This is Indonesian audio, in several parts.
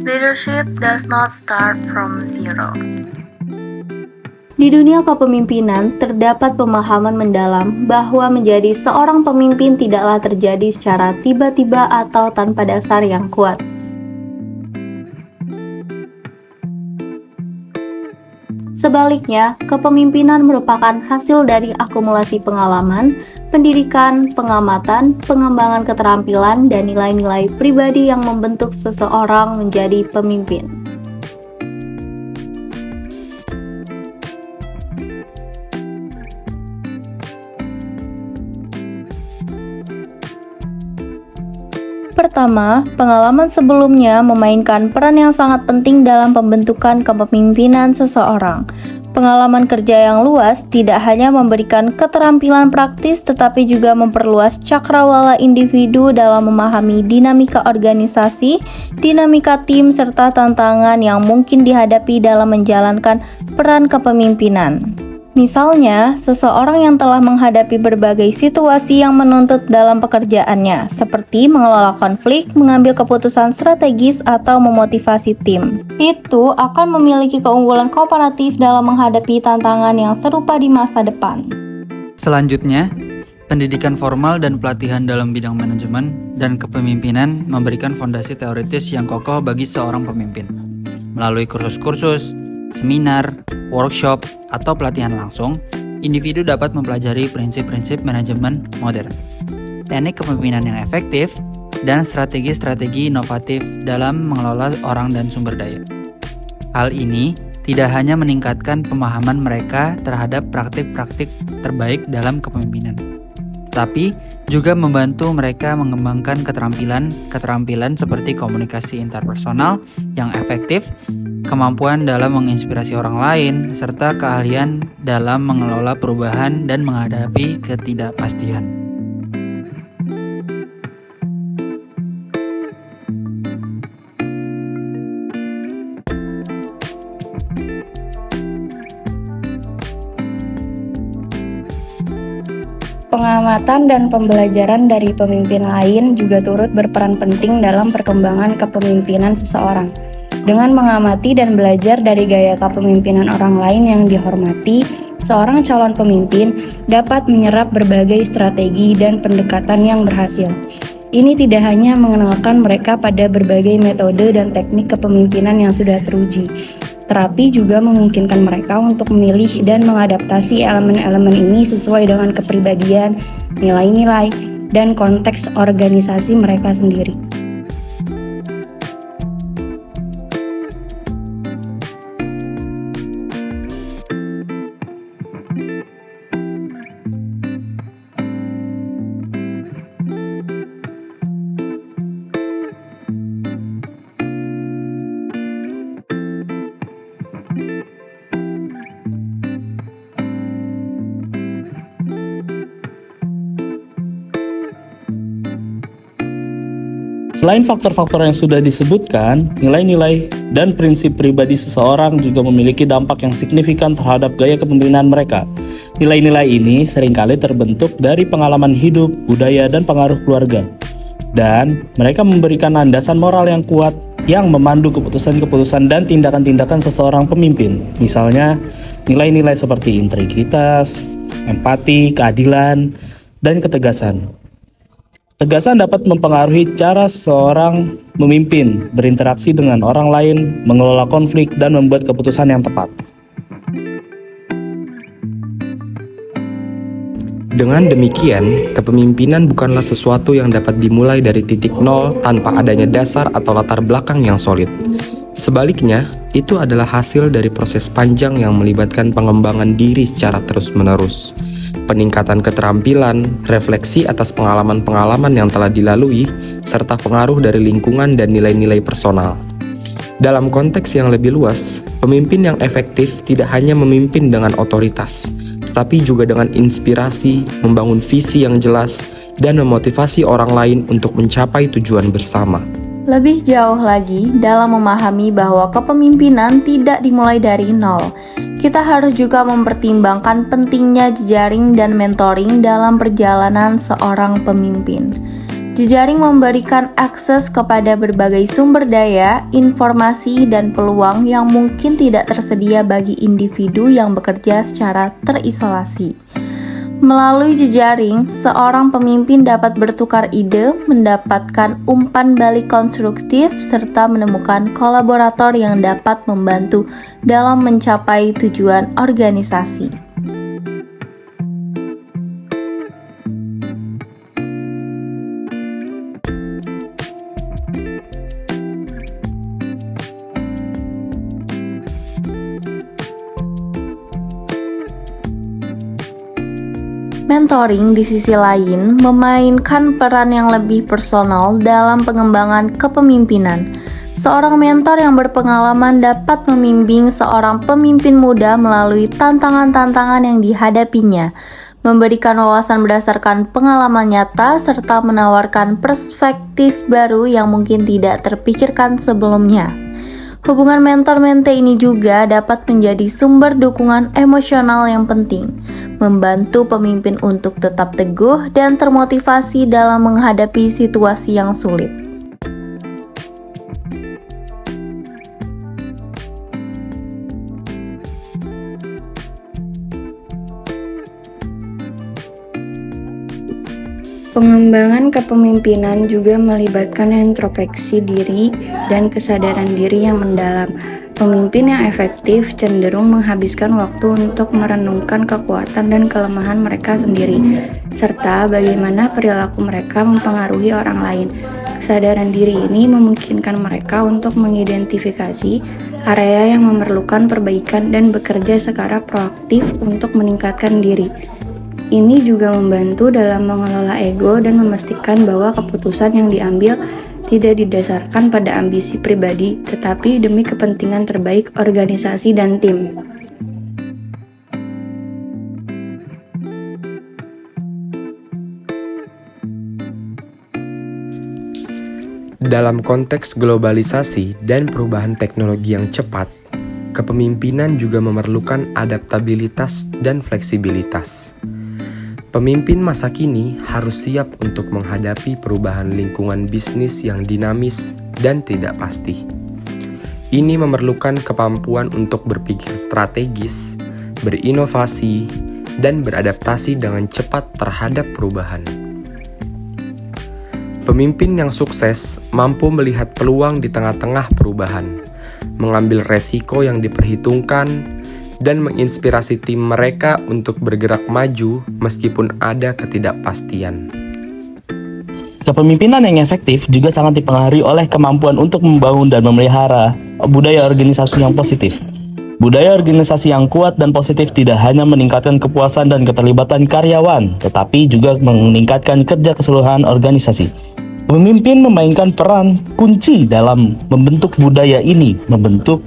Leadership does not start from zero. Di dunia kepemimpinan, terdapat pemahaman mendalam bahwa menjadi seorang pemimpin tidaklah terjadi secara tiba-tiba atau tanpa dasar yang kuat. Sebaliknya, kepemimpinan merupakan hasil dari akumulasi pengalaman, pendidikan, pengamatan, pengembangan keterampilan, dan nilai-nilai pribadi yang membentuk seseorang menjadi pemimpin. Pertama, pengalaman sebelumnya memainkan peran yang sangat penting dalam pembentukan kepemimpinan seseorang. Pengalaman kerja yang luas tidak hanya memberikan keterampilan praktis tetapi juga memperluas cakrawala individu dalam memahami dinamika organisasi, dinamika tim, serta tantangan yang mungkin dihadapi dalam menjalankan peran kepemimpinan. Misalnya, seseorang yang telah menghadapi berbagai situasi yang menuntut dalam pekerjaannya, seperti mengelola konflik, mengambil keputusan strategis, atau memotivasi tim. Itu akan memiliki keunggulan komparatif dalam menghadapi tantangan yang serupa di masa depan. Selanjutnya, pendidikan formal dan pelatihan dalam bidang manajemen dan kepemimpinan memberikan fondasi teoritis yang kokoh bagi seorang pemimpin. Melalui kursus-kursus, seminar, workshop, atau pelatihan langsung, individu dapat mempelajari prinsip-prinsip manajemen modern, teknik kepemimpinan yang efektif, dan strategi-strategi inovatif dalam mengelola orang dan sumber daya. Hal ini tidak hanya meningkatkan pemahaman mereka terhadap praktik-praktik terbaik dalam kepemimpinan, tetapi juga membantu mereka mengembangkan keterampilan seperti komunikasi interpersonal yang efektif, kemampuan dalam menginspirasi orang lain, serta keahlian dalam mengelola perubahan dan menghadapi ketidakpastian. Pengamatan dan pembelajaran dari pemimpin lain juga turut berperan penting dalam perkembangan kepemimpinan seseorang. Dengan mengamati dan belajar dari gaya kepemimpinan orang lain yang dihormati, seorang calon pemimpin dapat menyerap berbagai strategi dan pendekatan yang berhasil. Ini tidak hanya mengenalkan mereka pada berbagai metode dan teknik kepemimpinan yang sudah teruji, tetapi juga memungkinkan mereka untuk memilih dan mengadaptasi elemen-elemen ini sesuai dengan kepribadian, nilai-nilai, dan konteks organisasi mereka sendiri. Selain faktor-faktor yang sudah disebutkan, nilai-nilai dan prinsip pribadi seseorang juga memiliki dampak yang signifikan terhadap gaya kepemimpinan mereka. Nilai-nilai ini seringkali terbentuk dari pengalaman hidup, budaya, dan pengaruh keluarga. Dan mereka memberikan landasan moral yang kuat yang memandu keputusan-keputusan dan tindakan-tindakan seseorang pemimpin. Misalnya, nilai-nilai seperti integritas, empati, keadilan, dan ketegasan. Ketegasan dapat mempengaruhi cara seseorang memimpin, berinteraksi dengan orang lain, mengelola konflik, dan membuat keputusan yang tepat. Dengan demikian, kepemimpinan bukanlah sesuatu yang dapat dimulai dari titik nol tanpa adanya dasar atau latar belakang yang solid. Sebaliknya, itu adalah hasil dari proses panjang yang melibatkan pengembangan diri secara terus-menerus. Peningkatan keterampilan, refleksi atas pengalaman-pengalaman yang telah dilalui, serta pengaruh dari lingkungan dan nilai-nilai personal. Dalam konteks yang lebih luas, pemimpin yang efektif tidak hanya memimpin dengan otoritas, tetapi juga dengan inspirasi, membangun visi yang jelas, dan memotivasi orang lain untuk mencapai tujuan bersama. Lebih jauh lagi, dalam memahami bahwa kepemimpinan tidak dimulai dari nol, kita harus juga mempertimbangkan pentingnya jejaring dan mentoring dalam perjalanan seorang pemimpin. Jejaring memberikan akses kepada berbagai sumber daya, informasi, dan peluang yang mungkin tidak tersedia bagi individu yang bekerja secara terisolasi. Melalui jejaring, seorang pemimpin dapat bertukar ide, mendapatkan umpan balik konstruktif, serta menemukan kolaborator yang dapat membantu dalam mencapai tujuan organisasi. Mentoring di sisi lain memainkan peran yang lebih personal dalam pengembangan kepemimpinan. Seorang mentor yang berpengalaman dapat membimbing seorang pemimpin muda melalui tantangan-tantangan yang dihadapinya, memberikan wawasan berdasarkan pengalaman nyata, serta menawarkan perspektif baru yang mungkin tidak terpikirkan sebelumnya. Hubungan mentor-mente ini juga dapat menjadi sumber dukungan emosional yang penting, membantu pemimpin untuk tetap teguh dan termotivasi dalam menghadapi situasi yang sulit. Pengembangan kepemimpinan juga melibatkan introspeksi diri dan kesadaran diri yang mendalam. Pemimpin yang efektif cenderung menghabiskan waktu untuk merenungkan kekuatan dan kelemahan mereka sendiri, serta bagaimana perilaku mereka mempengaruhi orang lain. Kesadaran diri ini memungkinkan mereka untuk mengidentifikasi area yang memerlukan perbaikan dan bekerja secara proaktif untuk meningkatkan diri. Ini juga membantu dalam mengelola ego dan memastikan bahwa keputusan yang diambil tidak didasarkan pada ambisi pribadi, tetapi demi kepentingan terbaik organisasi dan tim. Dalam konteks globalisasi dan perubahan teknologi yang cepat, kepemimpinan juga memerlukan adaptabilitas dan fleksibilitas. Pemimpin masa kini harus siap untuk menghadapi perubahan lingkungan bisnis yang dinamis dan tidak pasti. Ini memerlukan kemampuan untuk berpikir strategis, berinovasi, dan beradaptasi dengan cepat terhadap perubahan. Pemimpin yang sukses mampu melihat peluang di tengah-tengah perubahan, mengambil resiko yang diperhitungkan, dan menginspirasi tim mereka untuk bergerak maju meskipun ada ketidakpastian. Kepemimpinan yang efektif juga sangat dipengaruhi oleh kemampuan untuk membangun dan memelihara budaya organisasi yang positif. Budaya organisasi yang kuat dan positif tidak hanya meningkatkan kepuasan dan keterlibatan karyawan, tetapi juga meningkatkan kerja keseluruhan organisasi. Pemimpin memainkan peran kunci dalam membentuk budaya ini, membentuk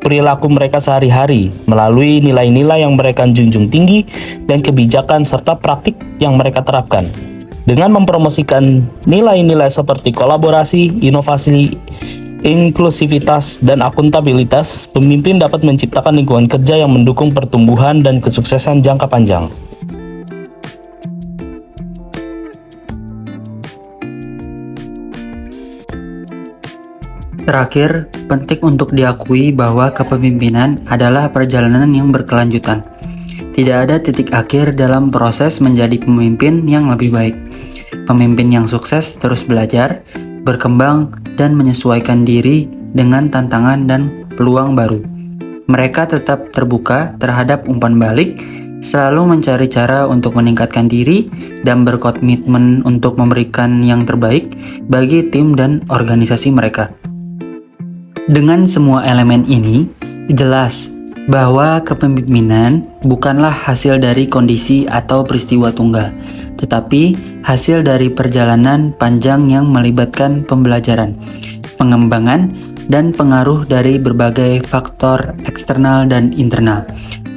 perilaku mereka sehari-hari melalui nilai-nilai yang mereka junjung tinggi dan kebijakan serta praktik yang mereka terapkan. Dengan mempromosikan nilai-nilai seperti kolaborasi, inovasi, inklusivitas, dan akuntabilitas, pemimpin dapat menciptakan lingkungan kerja yang mendukung pertumbuhan dan kesuksesan jangka panjang. Terakhir, penting untuk diakui bahwa kepemimpinan adalah perjalanan yang berkelanjutan. Tidak ada titik akhir dalam proses menjadi pemimpin yang lebih baik. Pemimpin yang sukses terus belajar, berkembang, dan menyesuaikan diri dengan tantangan dan peluang baru. Mereka tetap terbuka terhadap umpan balik, selalu mencari cara untuk meningkatkan diri, dan berkomitmen untuk memberikan yang terbaik bagi tim dan organisasi mereka. Dengan semua elemen ini, jelas bahwa kepemimpinan bukanlah hasil dari kondisi atau peristiwa tunggal, tetapi hasil dari perjalanan panjang yang melibatkan pembelajaran, pengembangan, dan pengaruh dari berbagai faktor eksternal dan internal.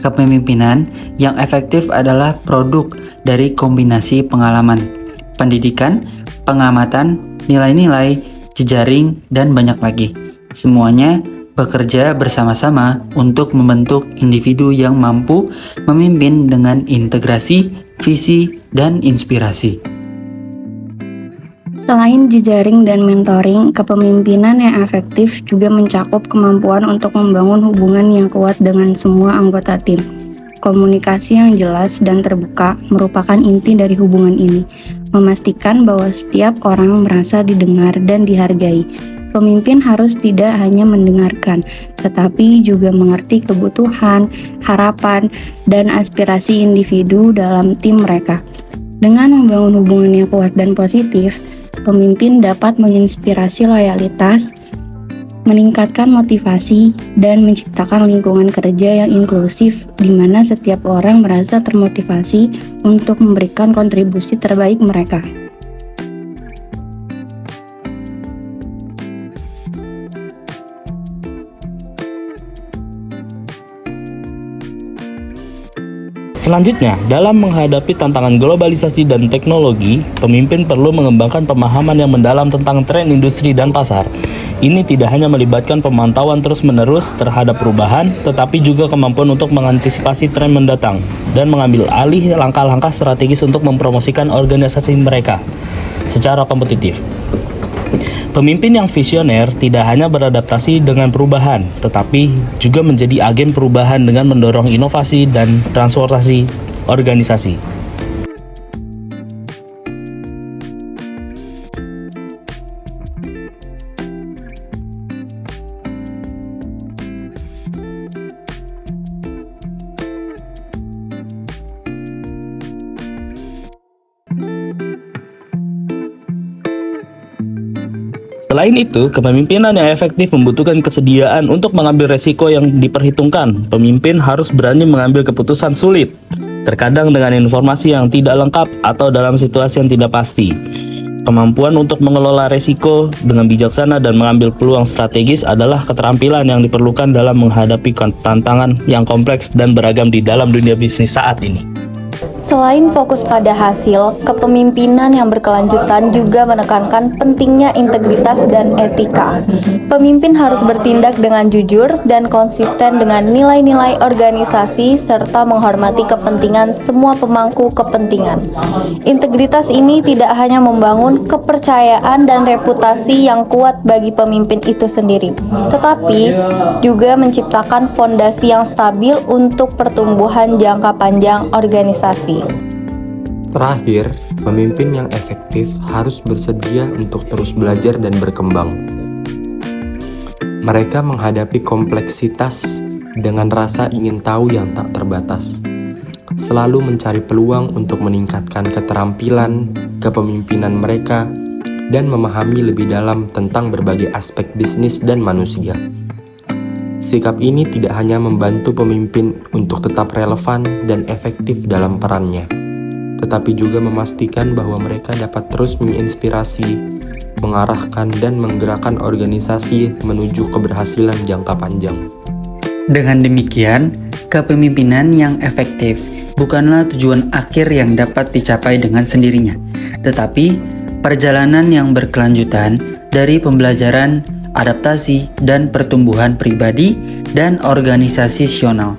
Kepemimpinan yang efektif adalah produk dari kombinasi pengalaman, pendidikan, pengamatan, nilai-nilai, jejaring, dan banyak lagi. Semuanya bekerja bersama-sama untuk membentuk individu yang mampu memimpin dengan integrasi, visi, dan inspirasi. Selain jejaring dan mentoring, kepemimpinan yang efektif juga mencakup kemampuan untuk membangun hubungan yang kuat dengan semua anggota tim. Komunikasi yang jelas dan terbuka merupakan inti dari hubungan ini, memastikan bahwa setiap orang merasa didengar dan dihargai. Pemimpin harus tidak hanya mendengarkan, tetapi juga mengerti kebutuhan, harapan, dan aspirasi individu dalam tim mereka. Dengan membangun hubungan yang kuat dan positif, pemimpin dapat menginspirasi loyalitas, meningkatkan motivasi, dan menciptakan lingkungan kerja yang inklusif di mana setiap orang merasa termotivasi untuk memberikan kontribusi terbaik mereka. Selanjutnya, dalam menghadapi tantangan globalisasi dan teknologi, pemimpin perlu mengembangkan pemahaman yang mendalam tentang tren industri dan pasar. Ini tidak hanya melibatkan pemantauan terus-menerus terhadap perubahan, tetapi juga kemampuan untuk mengantisipasi tren mendatang dan mengambil alih langkah-langkah strategis untuk mempromosikan organisasi mereka secara kompetitif. Pemimpin yang visioner tidak hanya beradaptasi dengan perubahan, tetapi juga menjadi agen perubahan dengan mendorong inovasi dan transformasi organisasi. Selain itu, kepemimpinan yang efektif membutuhkan kesediaan untuk mengambil resiko yang diperhitungkan. Pemimpin harus berani mengambil keputusan sulit, terkadang dengan informasi yang tidak lengkap atau dalam situasi yang tidak pasti. Kemampuan untuk mengelola resiko dengan bijaksana dan mengambil peluang strategis adalah keterampilan yang diperlukan dalam menghadapi tantangan yang kompleks dan beragam di dalam dunia bisnis saat ini. Selain fokus pada hasil, kepemimpinan yang berkelanjutan juga menekankan pentingnya integritas dan etika. Pemimpin harus bertindak dengan jujur dan konsisten dengan nilai-nilai organisasi serta menghormati kepentingan semua pemangku kepentingan. Integritas ini tidak hanya membangun kepercayaan dan reputasi yang kuat bagi pemimpin itu sendiri, tetapi juga menciptakan fondasi yang stabil untuk pertumbuhan jangka panjang organisasi. Terakhir, pemimpin yang efektif harus bersedia untuk terus belajar dan berkembang. Mereka menghadapi kompleksitas dengan rasa ingin tahu yang tak terbatas, selalu mencari peluang untuk meningkatkan keterampilan kepemimpinan mereka dan memahami lebih dalam tentang berbagai aspek bisnis dan manusia. Sikap ini tidak hanya membantu pemimpin untuk tetap relevan dan efektif dalam perannya, tetapi juga memastikan bahwa mereka dapat terus menginspirasi, mengarahkan, dan menggerakkan organisasi menuju keberhasilan jangka panjang. Dengan demikian, kepemimpinan yang efektif bukanlah tujuan akhir yang dapat dicapai dengan sendirinya, tetapi perjalanan yang berkelanjutan dari pembelajaran, adaptasi, dan pertumbuhan pribadi dan organisasional.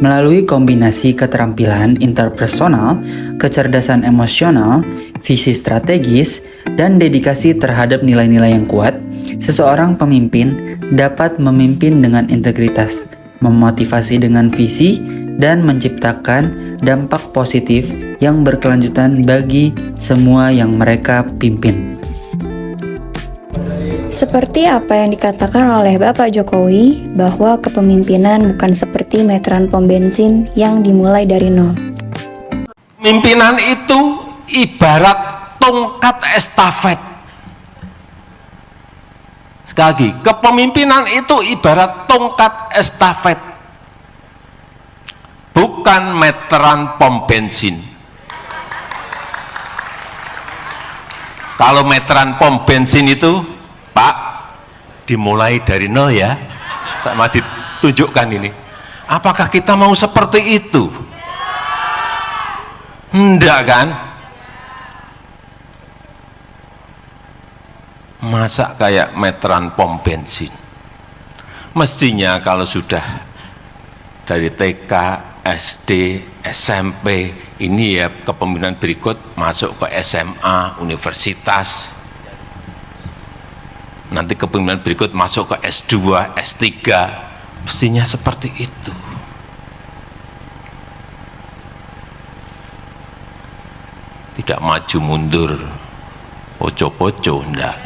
Melalui kombinasi keterampilan interpersonal, kecerdasan emosional, visi strategis, dan dedikasi terhadap nilai-nilai yang kuat, seseorang pemimpin dapat memimpin dengan integritas, memotivasi dengan visi, dan menciptakan dampak positif yang berkelanjutan bagi semua yang mereka pimpin. Seperti apa yang dikatakan oleh Bapak Jokowi, bahwa kepemimpinan bukan seperti meteran pom bensin yang dimulai dari nol. Pemimpinan itu ibarat tongkat estafet. Sekali lagi, kepemimpinan itu ibarat tongkat estafet, bukan meteran pom bensin. Kalau meteran pom bensin itu, Pak, dimulai dari nol ya, sama ditunjukkan ini. Apakah kita mau seperti itu? Enggak kan? Masa kayak meteran pom bensin? Mestinya kalau sudah dari TK, SD, SMP, ini ya kepemimpinan berikut masuk ke SMA, universitas, nanti kepemimpinan berikut masuk ke S2, S3, mestinya seperti itu. Tidak maju mundur, poco-poco, enggak.